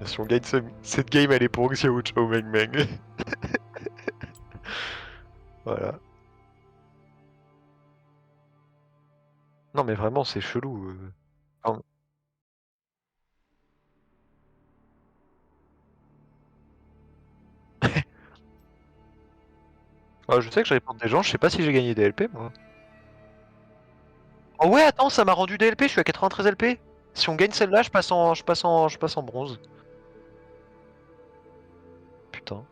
Si on gagne cette game, elle est pour Xiao Chao Meng Meng. Voilà. Non mais vraiment, c'est chelou. Enfin, je sais que je réponds des gens, je sais pas si j'ai gagné des LP moi. Oh ouais, attends, ça m'a rendu des LP, je suis à 93 LP. Si on gagne celle-là, je passe en bronze. Putain.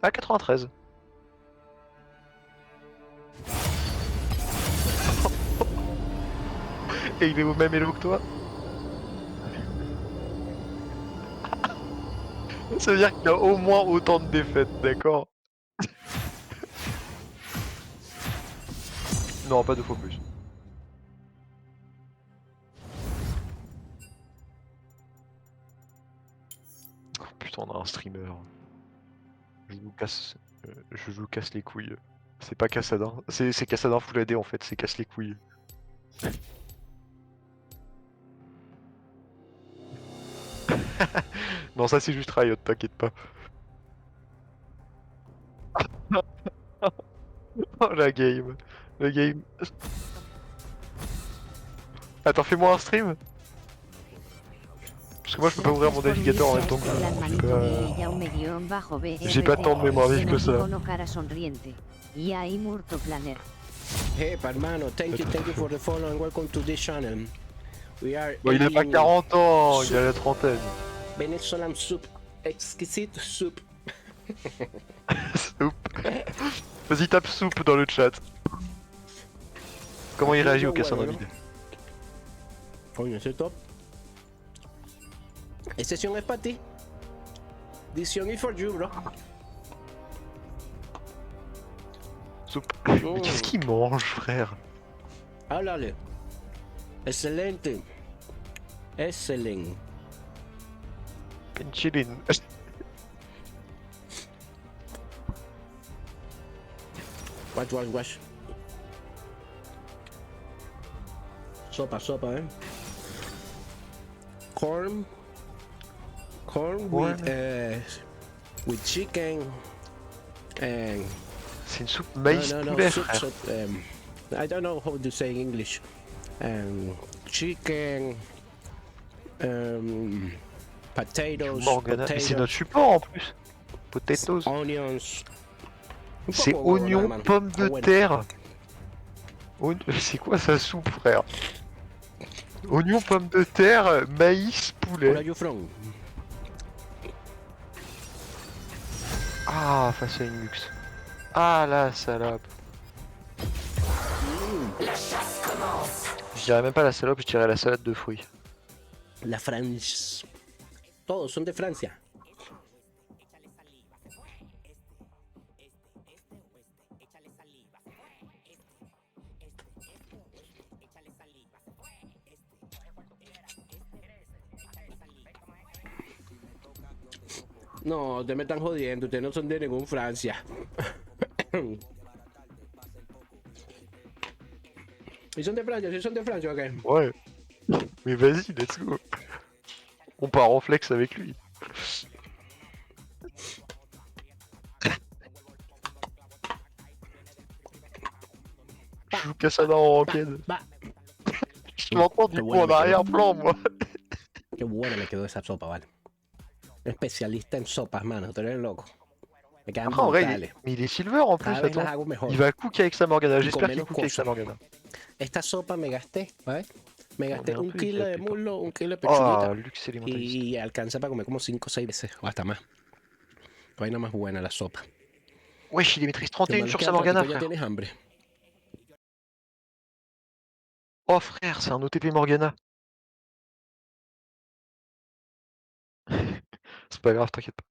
Ah, 93. Et il est au même elo que toi? Ça veut dire qu'il a au moins autant de défaites, d'accord? Non, pas deux fois plus. Oh, putain, on a un streamer. Je vous casse les couilles. C'est pas Cassadin, c'est Cassadin Full AD en fait, c'est casse les couilles. Non, ça c'est juste Riot, t'inquiète pas. Oh la game. La game. Attends, fais-moi un stream. Parce que moi je peux pas ouvrir mon Gracias por navigateur en unirse même a temps que este vous. clan manito J'ai pas tant de GUI-BRT. mémoire vive que ça. Xenótico no cara sonriente. Y ahí Murto Planner. Hey, hermano, thank you for the follow and welcome to this channel. We are Bon, il a pas eating 40 ans, il a la trentaine. Venezuelan soup, exquisite soup. Soupe. Vas-y, tape soupe dans le chat. Comment il réagit au Cassadin vide? Coño, ese top. Ese sion es para ti. This sion is for you, bro. Soupe. Mais qu'est-ce qu'il mange, frère? Háblale. Excelente. Excellent. Penicillin. Watch. Sopa, eh. Corn with chicken and C'est une soupe maïs poulet, frère. soup, I don't know how to say in English. Chicken, potatoes, Morgana. Mais c'est notre support en plus. Potatoes. onions. C'est oignon, pommes de terre. C'est quoi sa soupe, frère? Oignon, pommes de terre, maïs, Where are poulet. you from? Ah, face à une luxe. Ah la salope. Je dirais même pas la salope, je dirais la salade de fruits. La France. Todos son de Francia. No, ustedes me están jodiendo, ustedes no son de ningún Francia. ¿Y son de Francia? ¿Sí son de Francia o qué? Ouais. Mais vas-y, let's go. On part en flex avec lui. Je joue Cassada en ranked. Va. Je m'entends du coup en arrière-plan, moi. Qué buena me quedó esa sopa, vale. Especialista en sopas, mano, tú eres loco. Me quedan Après, en vrai, brutales. mais il est silver en plus, Cada vez las attends. hago mejor. Il va cook avec sa Morgana, Y j'espère con qu'il menos cook avec sa cosas. Morgana. Esta sopa me gasté, ¿vale? Me gasté un un peu kilo de éclaté, muslo, un kilo de pechuguita. Oh, luxe élémentaliste. Y alcanza para comer como 5 o 6 veces, o hasta más. Vaina más buena la sopa. Wesh, il maîtrise Lo 31 malo es sur que sa al Morgana, ratico ya frère. tienes hambre. Oh frère, c'est un OTP Morgana. C'est pas grave, t'inquiète pas.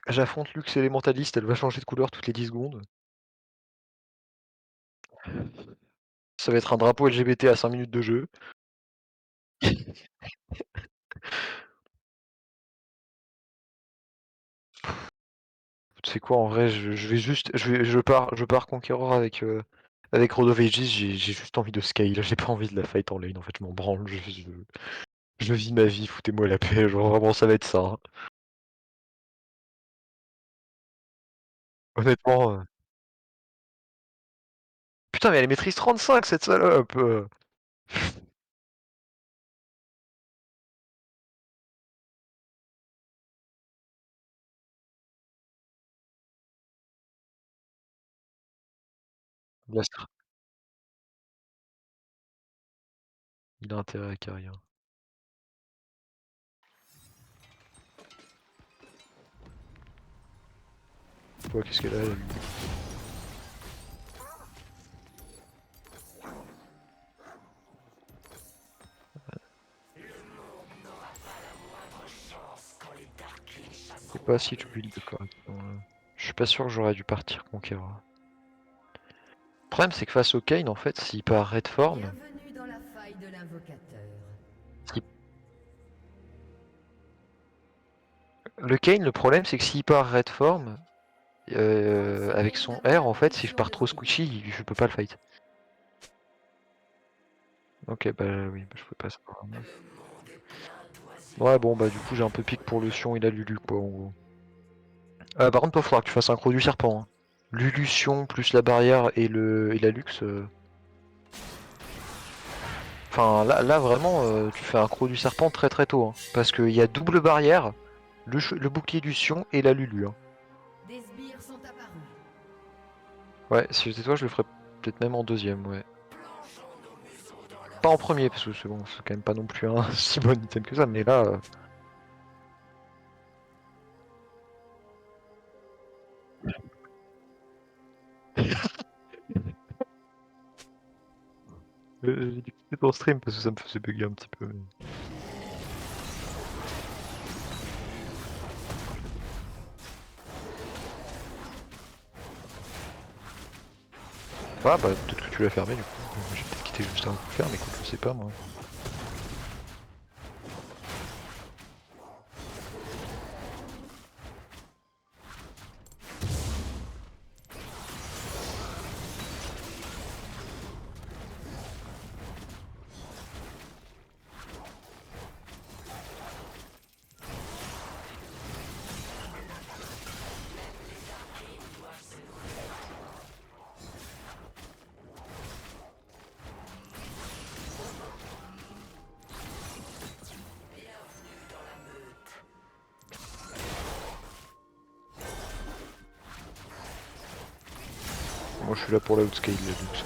J'affronte Lux élémentaliste, elle va changer de couleur toutes les 10 secondes. Ça va être un drapeau LGBT à 5 minutes de jeu. Tu sais quoi, en vrai, je vais juste, je pars conquérant avec Avec Road of Ages, j'ai juste envie de scale, j'ai pas envie de la fight en lane, en fait, je m'en branle, je vis ma vie, foutez-moi la paix, genre vraiment ça va être ça, hein. Honnêtement, putain mais elle maîtrise 35 cette salope Blaster. Il a intérêt à carry, hein. Ouais, qu'est-ce qu'elle a elle? Je sais pas si tu build correctement là. Je suis pas sûr que j'aurais dû partir Conqueror. Le problème c'est que face au Kane en fait, s'il part Red Form, Bienvenue dans la faille de l'invocateur. le Kane le problème c'est que s'il part Red Form, avec son R en fait, si je pars trop squishy, je peux pas le fight. Ok bah oui, bah, je peux pas savoir. Ouais bon bah du coup j'ai un peu pique pour le Sion et la Lulu quoi en gros. Par contre il faudra que tu fasses un croc du serpent. Hein. Lulu Sion plus la barrière et la luxe. Enfin là vraiment tu fais un croc du serpent très très tôt. Hein, parce qu'il y a double barrière, le bouclier du Sion et la Lulu. Hein. Des sbires sont apparus. Ouais, si j'étais toi je le ferais peut-être même en deuxième, ouais. Pas en premier parce que c'est bon, c'est quand même pas non plus un si bon item que ça, mais là... j'ai dû quitter ton stream parce que ça me faisait bugger un petit peu. Ah bah peut-être que tu l'as fermé du coup. J'ai peut-être quitté juste avant de le faire, mais écoute, je sais pas moi. Moi je suis là pour la outscale là, donc ça.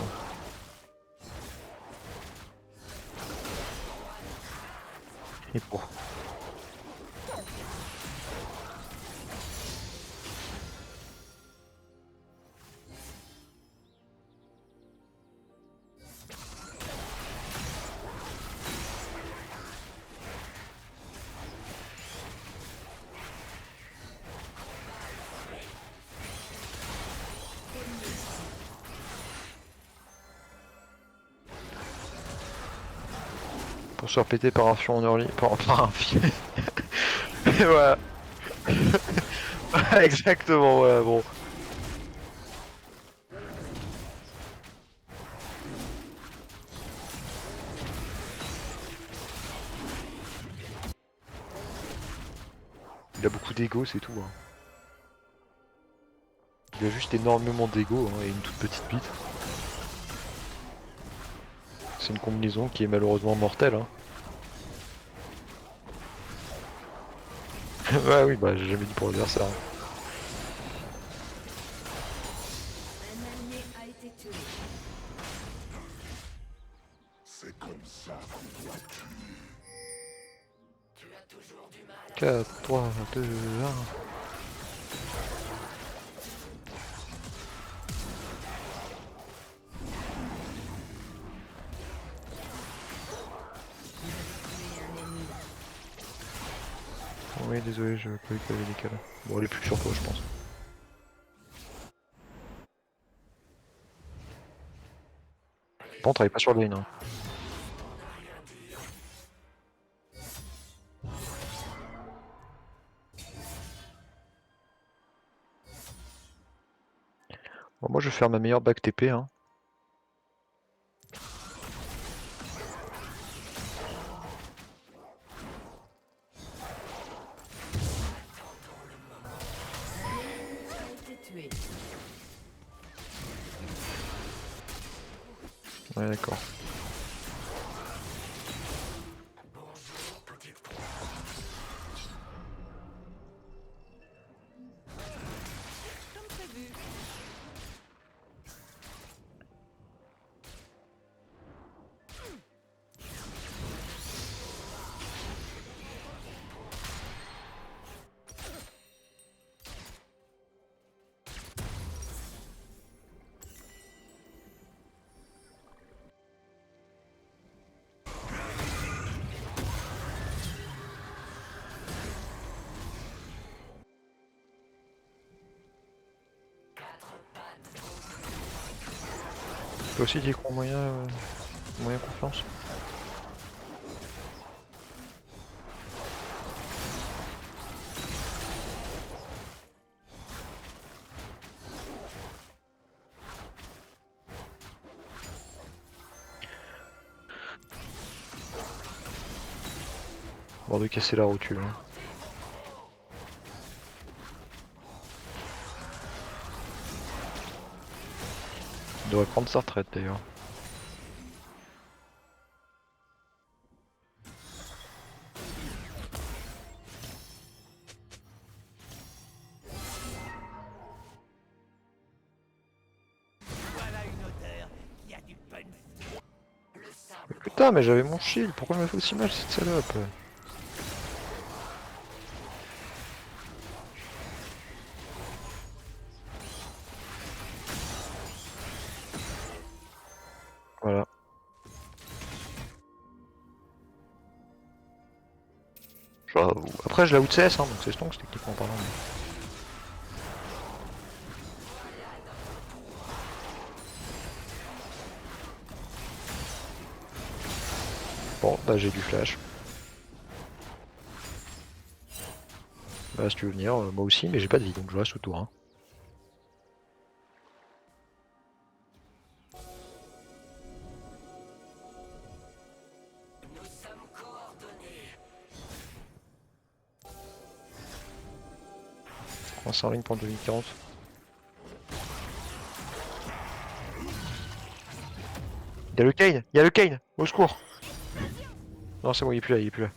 Et pour. Pour se faire péter par un fion en early. Par un fion. Et voilà. Exactement, voilà, bon. Il a beaucoup d'ego, c'est tout. Hein. Il a juste énormément d'ego hein, et une toute petite bite. C'est une combinaison qui est malheureusement mortelle. Hein. Ouais, oui, bah j'ai jamais dit pour le dire ça. Hein. Un allié a été tué. 4, 3, 2, 1. Oui, désolé, je croyais qu'il y avait des câbles. Bon, elle est plus sur toi, je pense. Bon, travaille pas sur le lane. Hein. Bon, moi, je vais faire ma meilleure back TP. Hein. Ouais, d'accord. Toi aussi, t'y crois moyen confiance? Bord de casser la rotule. Hein. Il devrait prendre sa retraite d'ailleurs. Mais putain, mais j'avais mon shield, pourquoi elle m'a fait aussi mal cette salope? Voilà. J'avoue. Après, je la out CS, hein, donc c'est stonks techniquement parlant. Mais... Bon, bah j'ai du flash. Bah si tu veux venir, moi aussi, mais j'ai pas de vie, donc je reste autour. Hein. On s'en ligne pour 2040. Y'a le Kane! Y'a le Kane! Au secours! Non, c'est bon, il est plus là, il est plus là.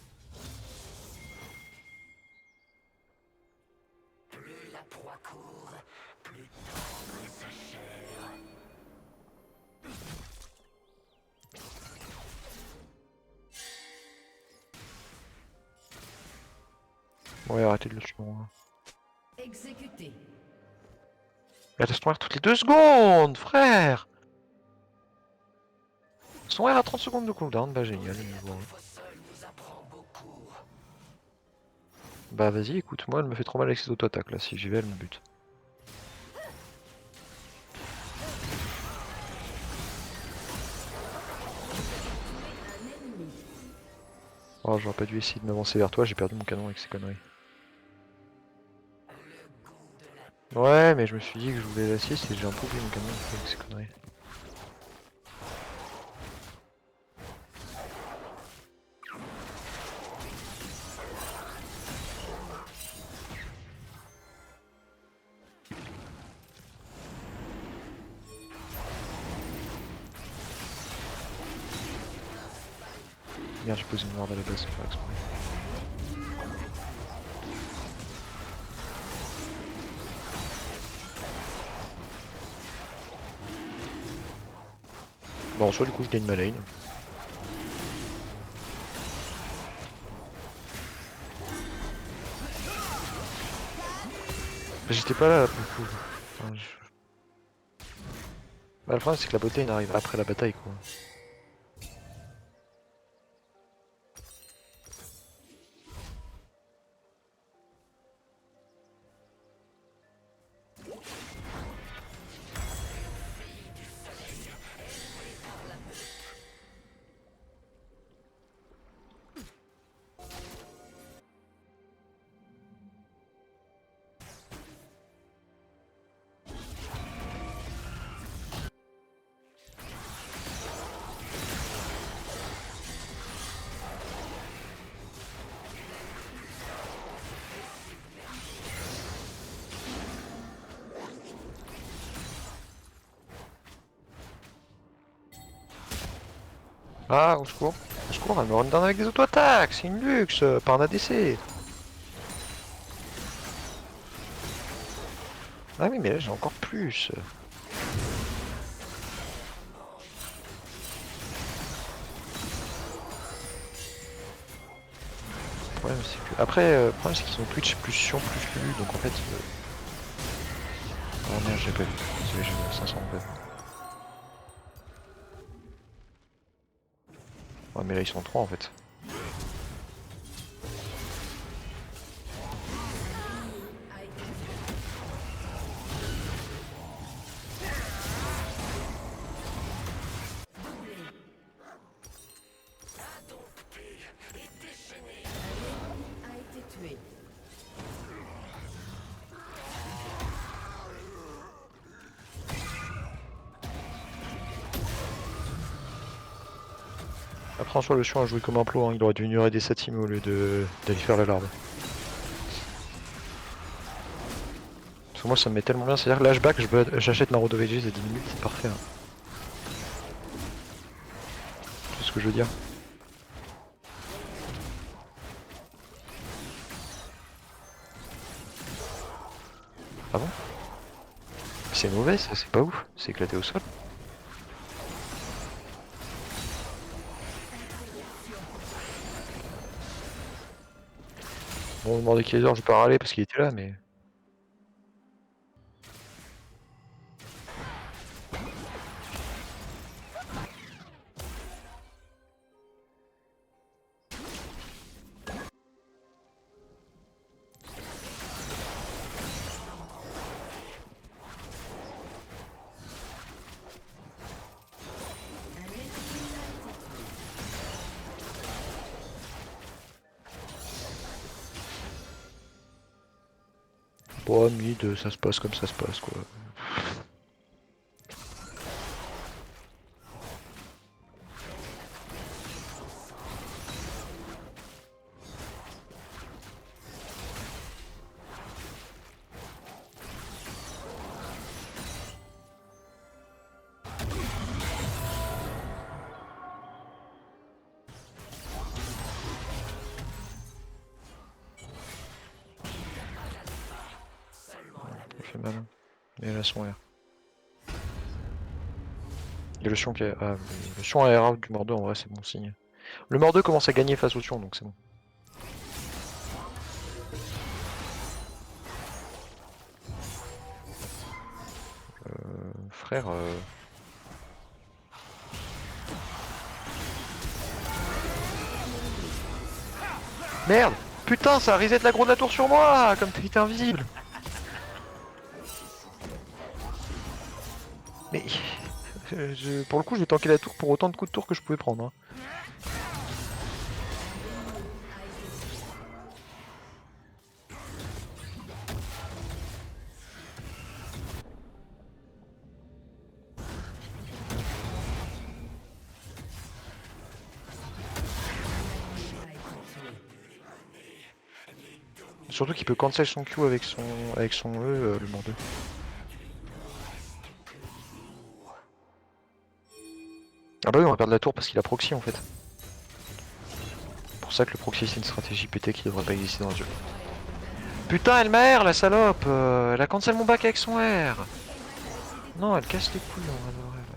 Ouais, arrêtez de le tuer. Exécuté. Il reste ton R toutes les 2 secondes, frère! Son R à 30 secondes de cooldown, bah génial. Bah vas-y, écoute, moi elle me fait trop mal avec ses auto-attaques là, si j'y vais elle me bute. Oh, j'aurais pas dû essayer de m'avancer vers toi, j'ai perdu mon canon avec ces conneries. Ouais, mais je me suis dit que je voulais l'assist et j'ai un peu oublié mon canon avec ces conneries. Merde, j'ai posé une ward à la base sans faire exprès. Bon, soit du coup je gagne ma lane. J'étais pas là pour le coup. Enfin, bah, le problème c'est que la botlane arrive après la bataille quoi. Ah, au secours. Au secours, elle me run down avec des auto-attaques. C'est une luxe, pas un ADC. Ah oui, mais là j'ai encore plus. Le problème c'est que... Après, le problème c'est qu'ils ont Twitch plus Sion plus Lulu, donc en fait... Oh merde, j'ai pas vu. Désolé, j'ai 500 de Ouais, mais là ils sont 3 en fait. A été tué. Après en soi, le Sion a joué comme un plot, hein. Il aurait dû ignorer des Satim au lieu d'aller faire la larve. Parce que moi ça me met tellement bien, c'est-à-dire que l'hashback, j'achète ma Road of Ages à 10 minutes, c'est parfait. Hein. C'est ce que je veux dire. Ah bon? C'est mauvais ça, c'est pas ouf, c'est éclaté au sol. Bon, on me demandait qu'il est heures, je vais pas râler parce qu'il était là, mais... Bon, mid, ça se passe comme ça se passe quoi. Ça fait mal. Hein. Et là, son R. Il y a le Sion qui est... Ah, le Sion a R out du Mordeux, en vrai, c'est bon signe. Le Mordeux commence à gagner face au Sion, donc c'est bon. Frère... Merde! Putain, ça a reset la gros de la tour sur moi, comme t'es invisible! Mais... Pour le coup, j'ai tanké la tour pour autant de coups de tour que je pouvais prendre. Hein. Surtout qu'il peut cancel son Q avec son E, le Mordeux. Ah bah oui, on va perdre la tour parce qu'il a proxy en fait. C'est pour ça que le proxy c'est une stratégie pétée qui devrait pas exister dans le jeu. Putain, elle m'a R la salope, elle a cancel mon back avec son R. Non, elle casse les couilles en vrai de vrai, là.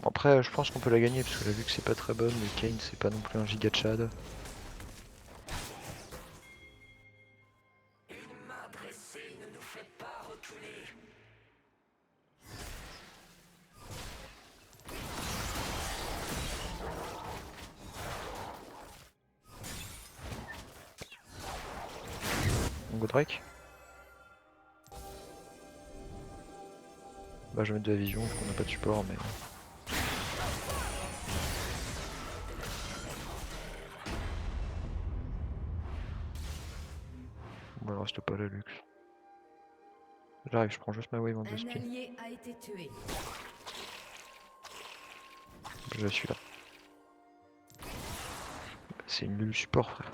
Après, je pense qu'on peut la gagner parce que là, vu que c'est pas très bonne, mais Kane c'est pas non plus un giga Chad. On go Drake. Bah je vais mettre de la vision, parce qu'on n'a pas de support, mais... Bon, il reste pas la luxe. J'arrive, je prends juste ma wave en 2 Un speed. allié a été tué. Je suis là. C'est une nul support, frère.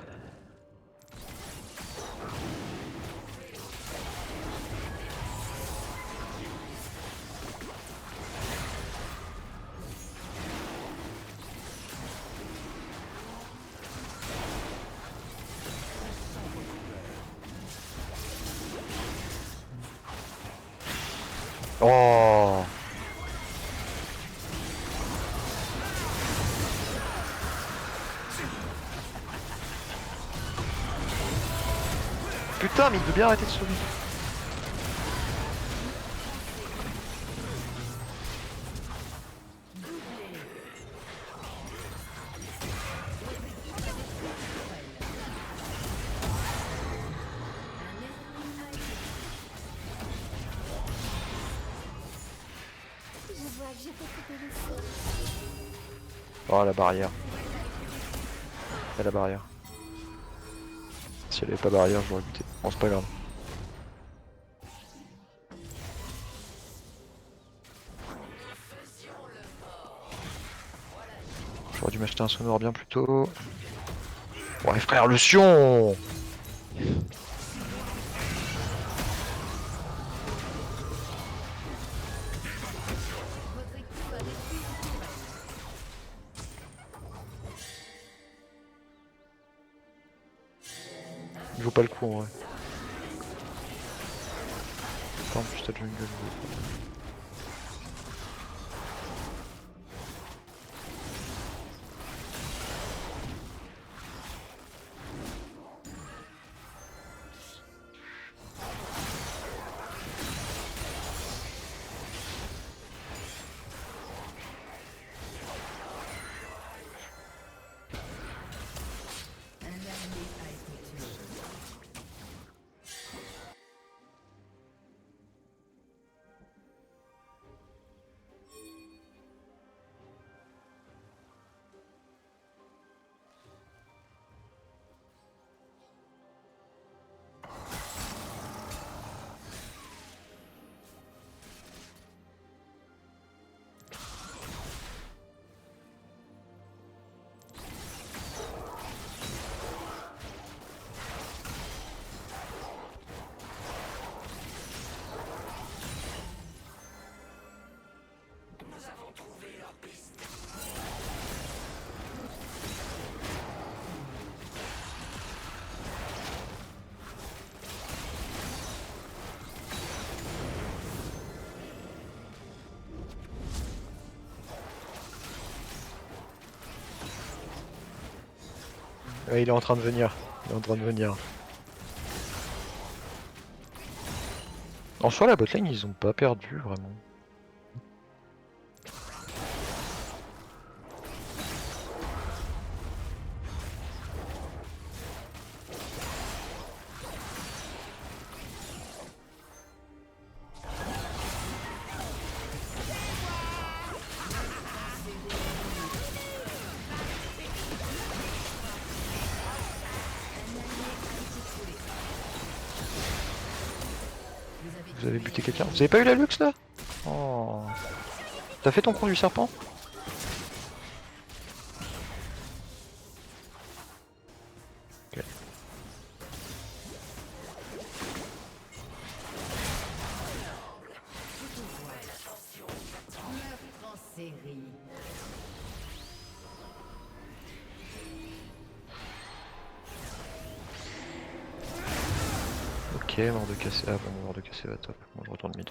Oh! Putain, mais il veut bien arrêter de sauver. Oh, la barrière. Il y a la barrière. Si elle avait pas barrière, j'aurais buté. Bon, c'est pas grave. J'aurais dû m'acheter un sonore bien plus tôt. Ouais, frère, le Sion! Il vaut pas le coup en vrai. Attends, en plus t'as jungle. Ouais, il est en train de venir. Il est en train de venir. En soi, la botlane, ils ont pas perdu vraiment. Vous avez buté quelqu'un? Vous avez pas eu la luxe là? Oh. T'as fait ton conduit serpent? Ok. En série. Ok, mort de casser. Ah bon, mort de casser va top. Moi je retourne mid.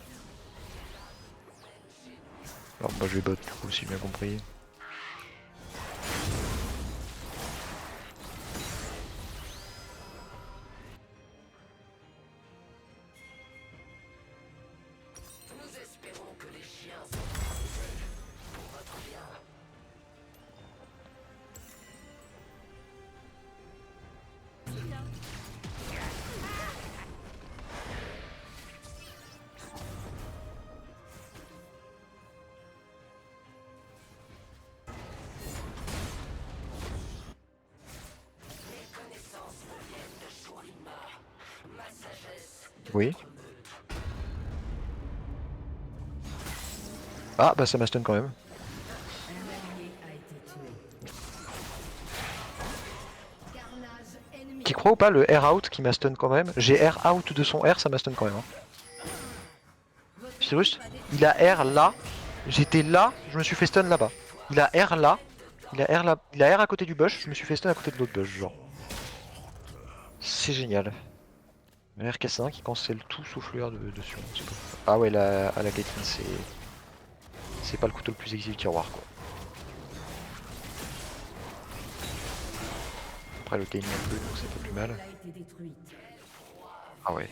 Alors moi je vais bot du coup, si j'ai bien compris. Oui. Ah bah ça m'a stun quand même. Un allié a crois ou pas, le air out qui m'a stun quand même. J'ai air out de son air, ça m'a stun quand même. Hein. Cyrus, il a air là. J'étais là, je me suis fait stun là-bas. Il a air là. Il a air là. Il a air à côté du bush, je me suis fait stun à côté de l'autre bush, genre. C'est génial. RK1 qui cancelle tout sauf le R dessus. Ah ouais, là, à la Caitlyn, c'est pas le couteau le plus aiguisé du tiroir, quoi. Après le timing un peu, donc c'est pas plus mal. Ah ouais.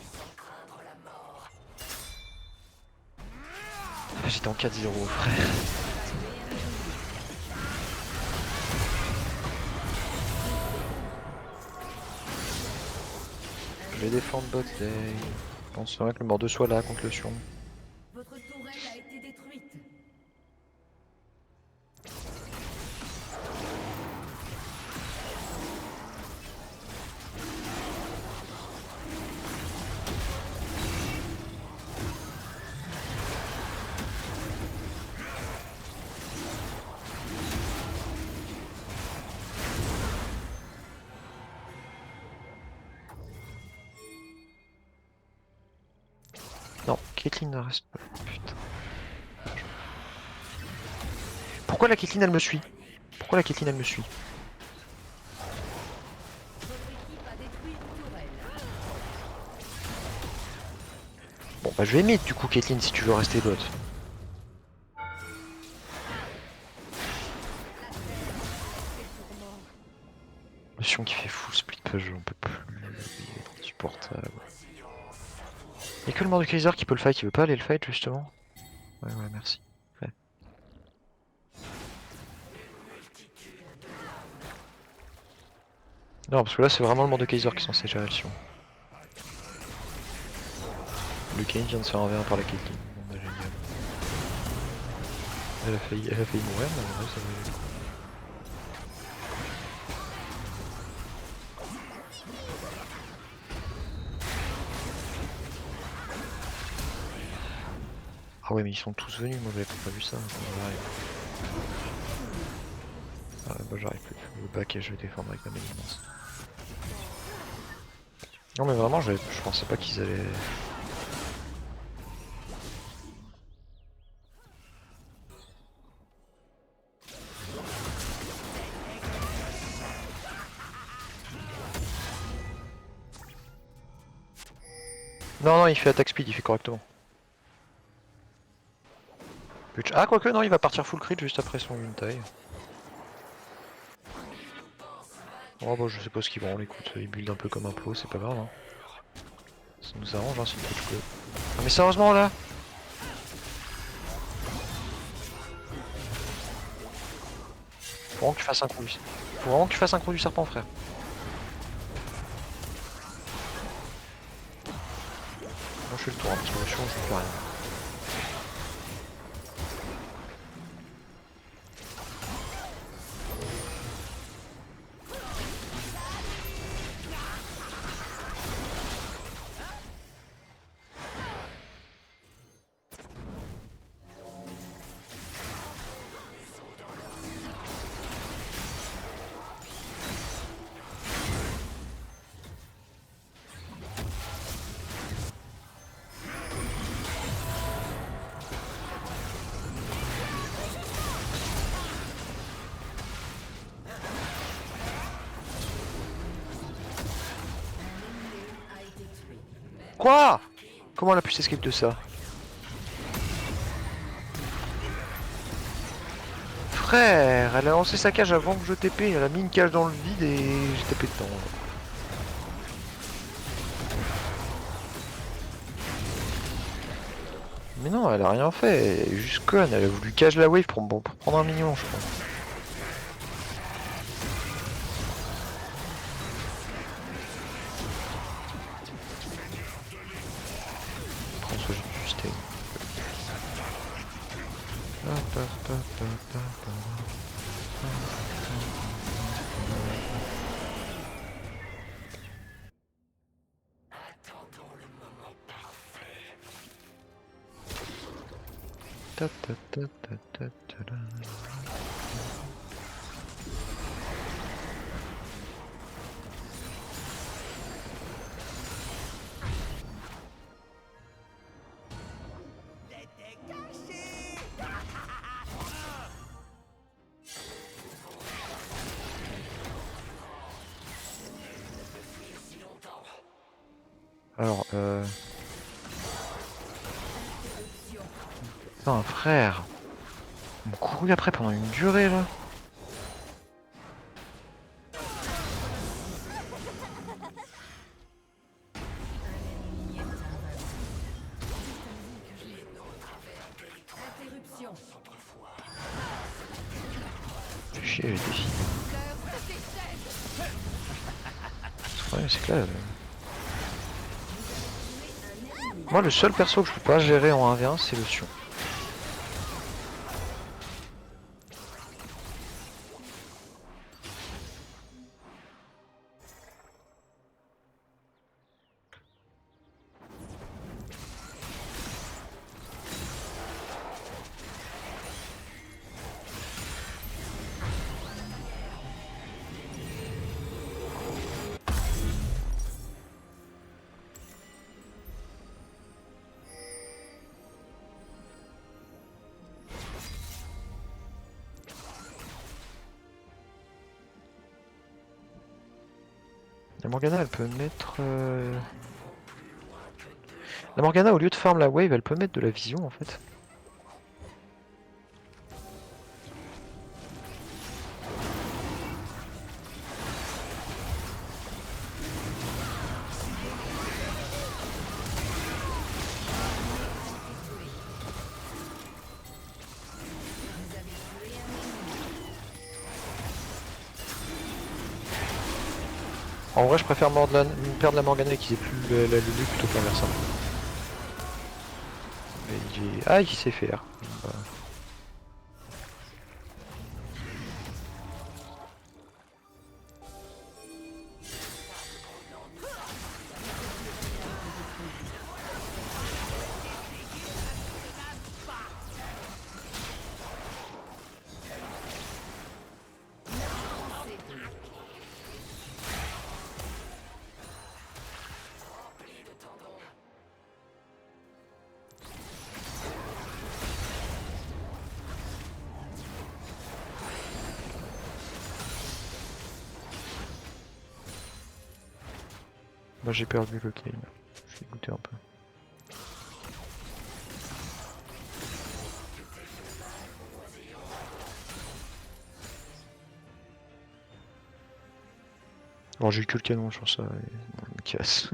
J'étais en 4-0, frère. Je vais défendre bot lane. Je pense que le Mordeau soit là contre le Sion. Votre tourelle a été détruite. Non, Caitlyn ne reste pas. Putain. Pourquoi la Caitlyn elle me suit? Pourquoi la Caitlyn elle me suit? Bon bah je vais mid du coup Caitlyn si tu veux rester bot. Le Sion qui fait full split push, j'en peux plus. Il est insupportable. Y'a que le Mordekaiser qui peut le fight, il veut pas aller le fight justement? Ouais merci. Ouais. Non parce que là c'est vraiment le Mordekaiser qui est censé gérer le Sion. Le Kane vient de se faire envers par la Caitlyn. Bon bah génial. Elle a failli mourir mais en vrai ça va aller. Ah ouais mais ils sont tous venus, moi j'avais pas vu ça. Ah bah j'arrive plus. Le back et je vais défendre avec ma médimence. Non mais vraiment je pensais pas qu'ils allaient... Non il fait attack speed, il fait correctement. Ah quoique non il va partir full crit juste après son une taille. Oh bah je sais pas ce qu'ils vont, écoute, ils build un peu comme un pro, c'est pas grave hein. Ça nous arrange hein, c'est le touch que... Ah mais sérieusement là? Faut vraiment que tu fasses un coup du... Faut vraiment que tu fasses un coup du serpent frère. Moi je fais le tour hein, parce que je fais plus rien. Quoi? Comment elle a pu s'escape de ça? Frère, elle a lancé sa cage avant que je TP, elle a mis une cage dans le vide et j'ai tapé dedans. Mais non, elle a rien fait, elle est juste conne, elle a voulu cage la wave pour prendre un minion je crois. François j'ai juste Alors, Putain, frère. On me couru après pendant une durée là. Interruption. Fais chier les défis. Ouais, c'est clair. Moi, le seul perso que je peux pas gérer en 1v1, c'est le Sion. La Morgana, elle peut mettre... La Morgana, au lieu de farm la wave, elle peut mettre de la vision en fait. En vrai, je préfère perdre la Morgana et qu'ils aient plus la Lulu plutôt que l'inverse. Ah, il sait faire. Bah. Bah, j'ai perdu le game. Je suis dégoûté un peu. Alors j'ai eu que le canon sur ça, et... non, il me casse.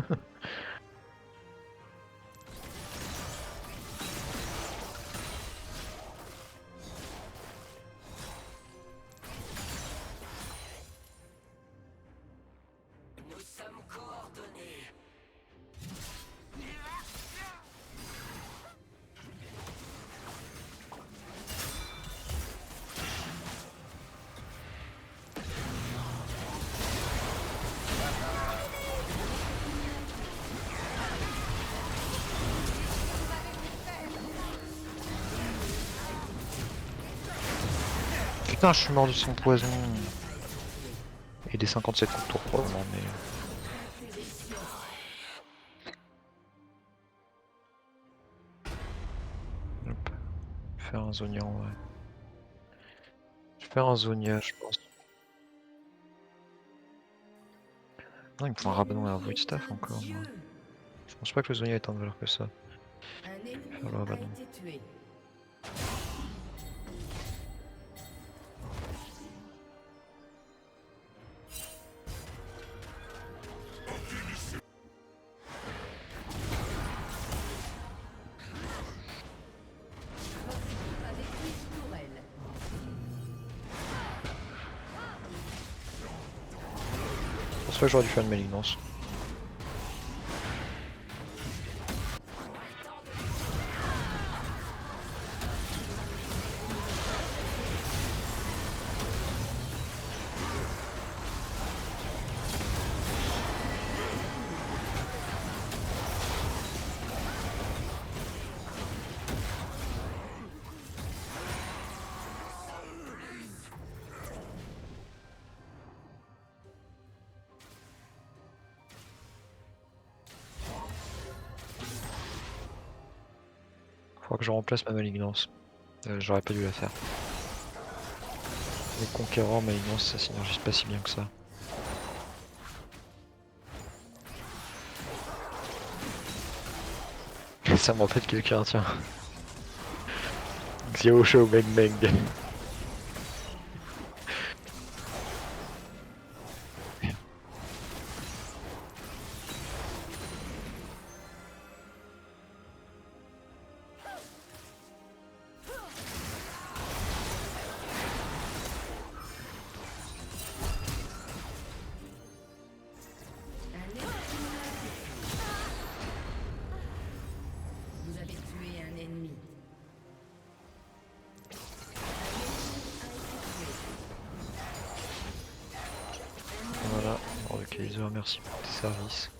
Putain, je suis mort de son poison. Et des 57 coups de tour probablement, mais... Hop. Faire un Zonia en vrai. Je vais faire un Zonia, je pense. Non, il me faut un Rabanon et un Void Staff encore. Moi. Je pense pas que le Zonia ait tant de valeur que ça. Un ennemi Faire le a Rabanon. été tué. A détruit une tourelle. Je pense pas que j'aurais dû faire une malignance. Faudra que je remplace ma malignance. J'aurais pas dû la faire. Les conquérants, malignance, ça synergise pas si bien que ça. Ça me rappelle quelqu'un, tiens. Xiao Shou Meng Meng. Un ennemi. Vous avez tué un ennemi. Voilà, bon, le Kaiser, merci pour tes services.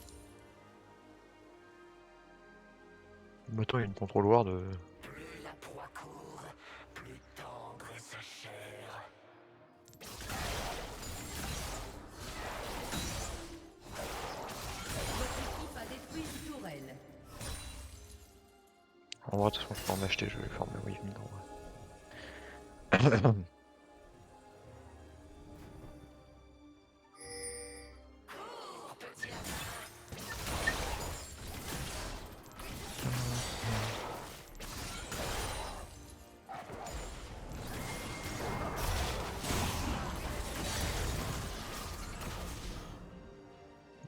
Mettons, il y a une contrôle ward. L'équipe a détruit une tourelle. En vrai, de toute façon, je peux en acheter, je vais faire mes Wave Mid en vrai.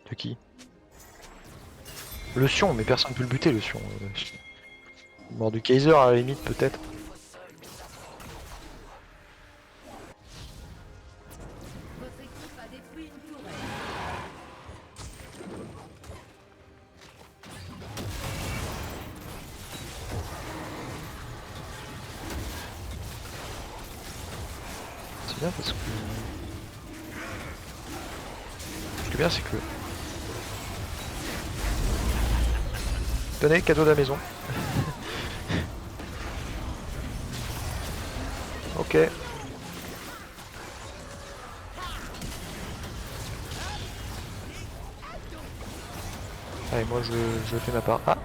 De qui? Le Sion, mais personne peut le buter, le Sion. Mort du Kaiser à la limite, peut-être. Votre équipe a détruit une tourelle. C'est bien parce que. Ce qui est bien, c'est que. Tenez, cadeau de la maison. Ok. Allez, moi je fais ma part. Ah!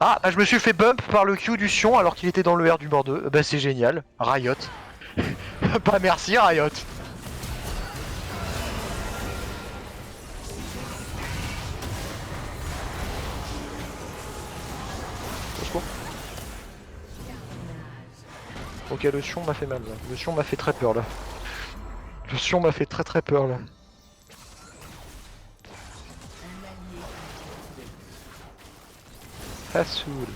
Ah, bah, je me suis fait bump par le Q du Sion alors qu'il était dans le R du bord 2. Bah c'est génial. Riot. Pas merci Riot. Au secours. Ok, le Sion m'a fait mal là. Le Sion m'a fait très peur là. Le Sion m'a fait très peur là. Un allié. Hassoul.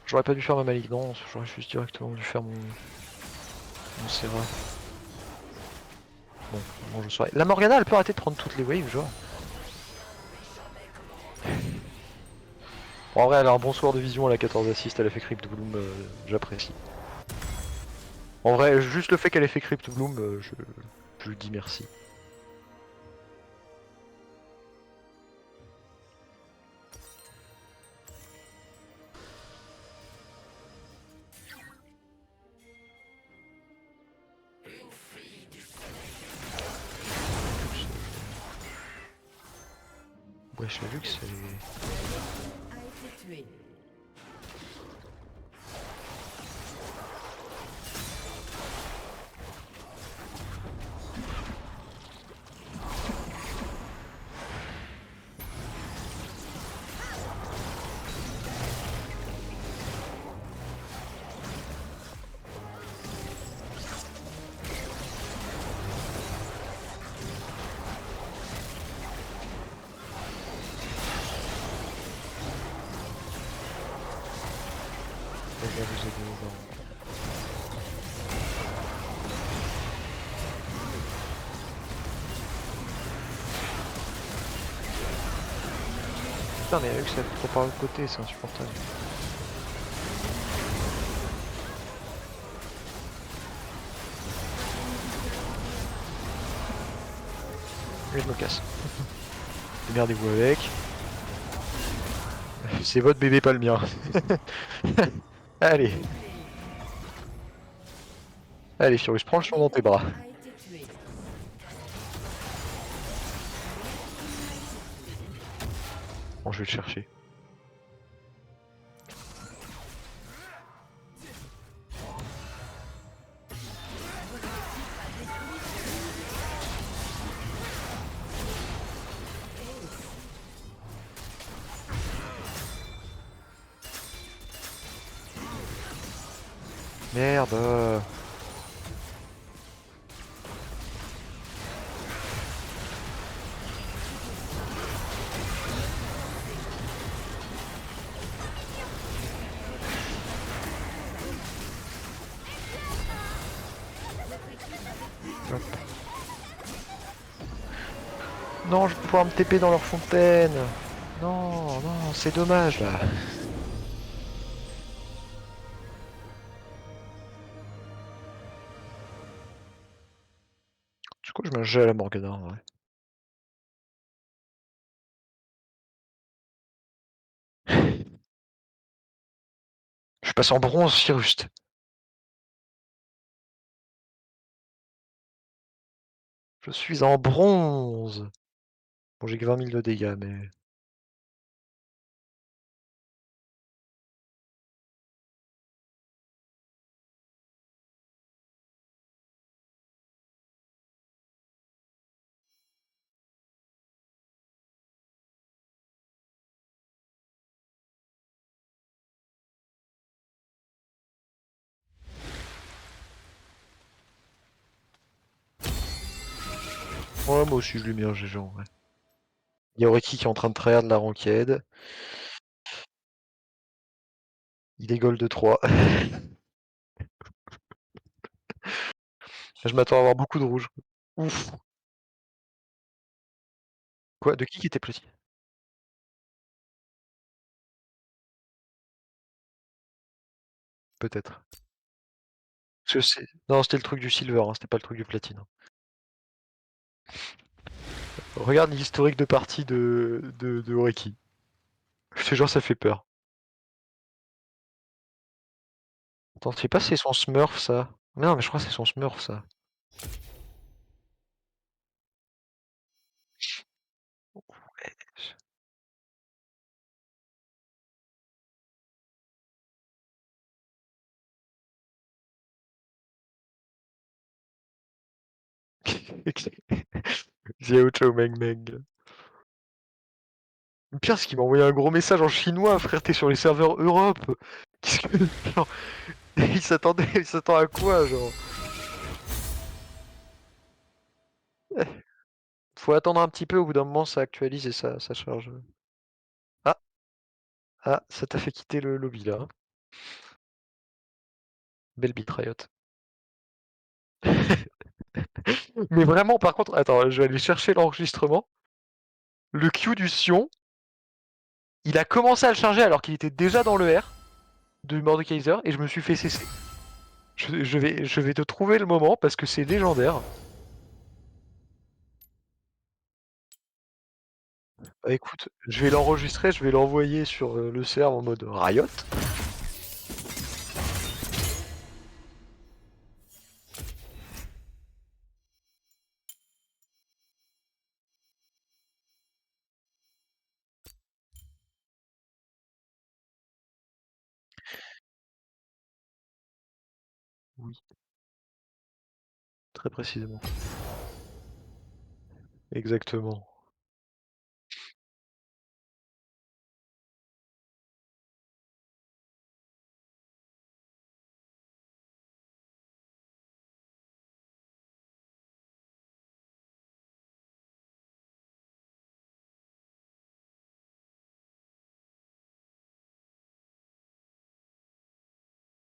J'aurais pas dû faire ma malignance, j'aurais juste directement dû faire mon Serra. Bon, je saurais. La Morgana elle peut arrêter de prendre toutes les waves, genre. Bon, en vrai, elle a un bon score de vision, elle a 14 assists, elle a fait Crypt Bloom, j'apprécie. En vrai, juste le fait qu'elle ait fait Crypt Bloom, je lui dis merci. Wesh, le luxe, c'est... A été tué. Je vais vous aider aux gens. Putain, mais avec ça trop par le côté, c'est insupportable. Et je me casse. Démerdez-vous avec. C'est votre bébé, pas le mien. Allez. Allez, Firus, prends le champ dans tes bras. A été tué. Bon, je vais le chercher. Merde. Hop. Non, je vais pouvoir me TP dans leur fontaine. Non, non, c'est dommage là. Du coup, je me gèle à Morgana en vrai. Je passe en bronze, Chiruste. Je suis en bronze. Bon, j'ai que 20 000 de dégâts, mais... Ouais, moi aussi, je lui mets un GG en vrai. Il y a Oreki qui est en train de trahir de la ranked. Il est gold 3. Je m'attends à avoir beaucoup de rouge. Ouf. Quoi? De qui était petit? Peut-être. Je sais. Non, c'était le truc du silver, hein, c'était pas le truc du platine. Regarde l'historique de partie de Oreki. Je te jure, ça fait peur. Attends, je sais pas si c'est son smurf ça. Mais non, mais je crois que c'est son smurf ça. Xiao Chao Meng Meng. Le pire, c'est qu'il m'a envoyé un gros message en chinois, frère, t'es sur les serveurs Europe. Qu'est-ce que. Genre, il s'attend à quoi, genre? Faut attendre un petit peu, au bout d'un moment, ça actualise et ça charge. Ah, ah, ça t'a fait quitter le lobby là. Hein. Belle bite, Riot. Mais vraiment, par contre, attends, je vais aller chercher l'enregistrement. Le Q du Sion, il a commencé à le charger alors qu'il était déjà dans le R de Mordekaiser et je me suis fait cesser. Je vais te trouver le moment parce que c'est légendaire. Bah, écoute, je vais l'enregistrer, je vais l'envoyer sur le serve en mode Riot. Oui, très précisément. Exactement.